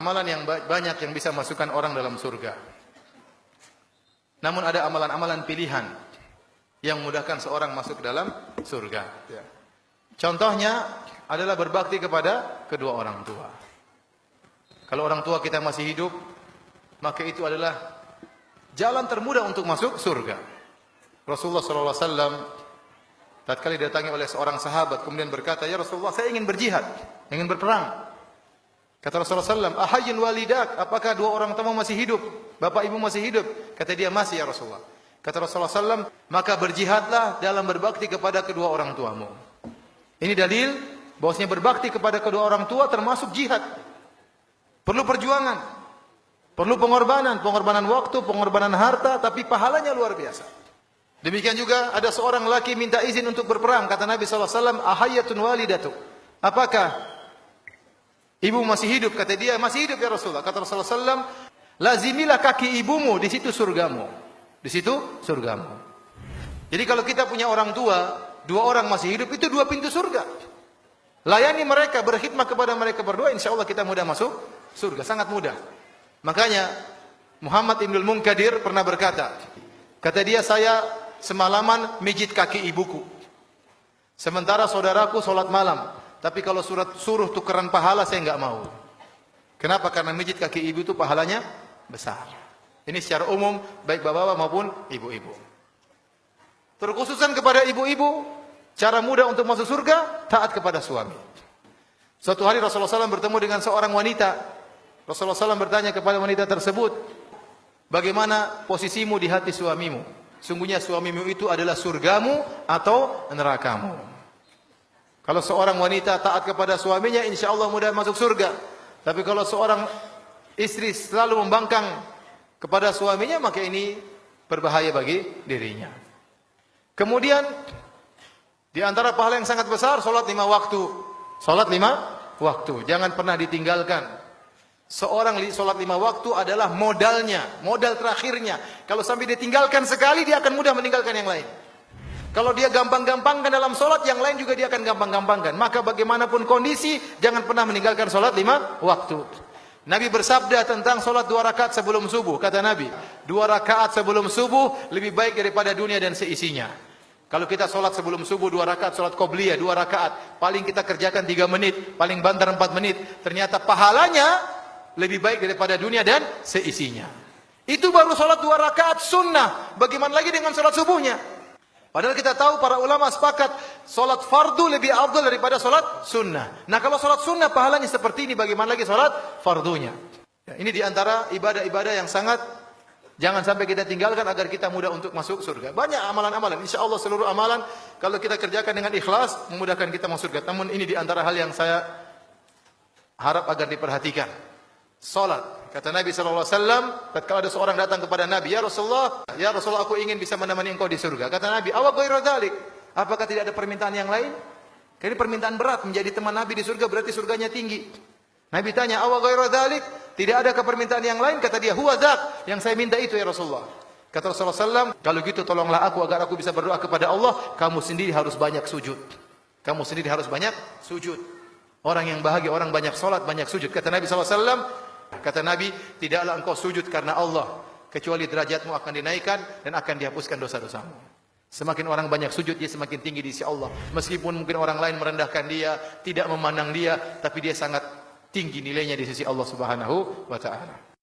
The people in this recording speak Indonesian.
amalan yang banyak yang bisa masukkan orang dalam surga. Namun ada amalan-amalan pilihan yang memudahkan seorang masuk dalam surga. Contohnya adalah berbakti kepada kedua orang tua. Kalau orang tua kita masih hidup, maka itu adalah jalan termudah untuk masuk surga. Rasulullah SAW tatkala didatangi oleh seorang sahabat kemudian berkata, "Ya Rasulullah, saya ingin berjihad, ingin berperang." Kata Rasulullah SAW, "Ahayyun walidak?" Apakah dua orang tua masih hidup? Bapak ibu masih hidup? Kata dia, "Masih ya Rasulullah." Kata Rasulullah SAW, "Maka berjihadlah dalam berbakti kepada kedua orang tuamu." Ini dalil bahwasanya berbakti kepada kedua orang tua termasuk jihad. Perlu perjuangan, perlu pengorbanan, pengorbanan waktu, pengorbanan harta, tapi pahalanya luar biasa. Demikian juga ada seorang laki minta izin untuk berperang. Kata Nabi SAW, "Ahayyatun walidatuk?" Apakah ibu masih hidup? Kata dia, "Masih hidup ya Rasulullah." Kata Rasulullah SAW, "Lazimilah kaki ibumu, di situ surgamu." Di situ surgamu. Jadi kalau kita punya orang tua, dua orang masih hidup, itu dua pintu surga. Layani mereka, berkhidmat kepada mereka berdua, insya Allah kita mudah masuk surga, sangat mudah. Makanya Muhammad Ibnul Munkadir pernah berkata, kata dia, "Saya semalaman mijit kaki ibuku, sementara saudaraku sholat malam. Tapi kalau suruh tukeran pahala saya enggak mau." Kenapa? Karena mijit kaki ibu itu pahalanya besar. Ini secara umum, baik bapak-bapak maupun ibu-ibu. Terkhususan kepada ibu-ibu, cara mudah untuk masuk surga, taat kepada suami. Suatu hari Rasulullah SAW bertemu dengan seorang wanita. Rasulullah SAW bertanya kepada wanita tersebut, "Bagaimana posisimu di hati suamimu? Sungguhnya suamimu itu adalah surgamu atau nerakamu?" Kalau seorang wanita taat kepada suaminya, insya Allah mudah masuk surga. Tapi kalau seorang istri selalu membangkang kepada suaminya, maka ini berbahaya bagi dirinya. Kemudian di antara pahala yang sangat besar, salat 5 waktu. Salat 5 waktu, jangan pernah ditinggalkan. Seorang salat 5 waktu adalah modalnya, modal terakhirnya. Kalau sampai dia tinggalkan sekali, dia akan mudah meninggalkan yang lain. Kalau dia gampang-gampangkan dalam salat, yang lain juga dia akan gampang-gampangkan. Maka bagaimanapun kondisi, jangan pernah meninggalkan salat 5 waktu. Nabi bersabda tentang salat 2 rakaat sebelum subuh. Kata Nabi, 2 rakaat sebelum subuh lebih baik daripada dunia dan seisinya. Kalau kita sholat sebelum subuh 2 rakaat, sholat qobliyah 2 rakaat, paling kita kerjakan 3 menit, paling banter 4 menit, ternyata pahalanya lebih baik daripada dunia dan seisinya. Itu baru sholat 2 rakaat sunnah. Bagaimana lagi dengan sholat subuhnya? Padahal kita tahu para ulama sepakat sholat fardu lebih afdal daripada sholat sunnah. Nah kalau sholat sunnah pahalanya seperti ini, bagaimana lagi sholat fardunya? Ya, ini diantara ibadah-ibadah yang sangat jangan sampai kita tinggalkan agar kita mudah untuk masuk surga. Banyak amalan-amalan. Insya Allah seluruh amalan kalau kita kerjakan dengan ikhlas memudahkan kita masuk surga. Namun ini diantara hal yang saya harap agar diperhatikan. Salat. Kata Nabi SAW, tatkala ada seorang datang kepada Nabi, "Ya Rasulullah, aku ingin bisa menemani engkau di surga." Kata Nabi, "Awa ghairu dzalik?" Apakah tidak ada permintaan yang lain? Karena ini permintaan berat, menjadi teman Nabi di surga berarti surganya tinggi. Nabi tanya, "Awa ghairu dzalik?" Tidak ada permintaan yang lain? Kata dia, "Huwa dzak." Yang saya minta itu ya Rasulullah. Kata Rasulullah SAW, "Kalau gitu tolonglah aku agar aku bisa berdoa kepada Allah. Kamu sendiri harus banyak sujud." Kamu sendiri harus banyak sujud. Orang yang bahagia, orang banyak salat, banyak sujud. Kata Nabi SAW, kata Nabi, "Tidaklah engkau sujud karena Allah, kecuali derajatmu akan dinaikkan dan akan dihapuskan dosa-dosamu." Semakin orang banyak sujud, dia semakin tinggi di sisi Allah. Meskipun mungkin orang lain merendahkan dia, tidak memandang dia, tapi dia sangat tinggi nilainya di sisi Allah Subhanahu wa ta'ala.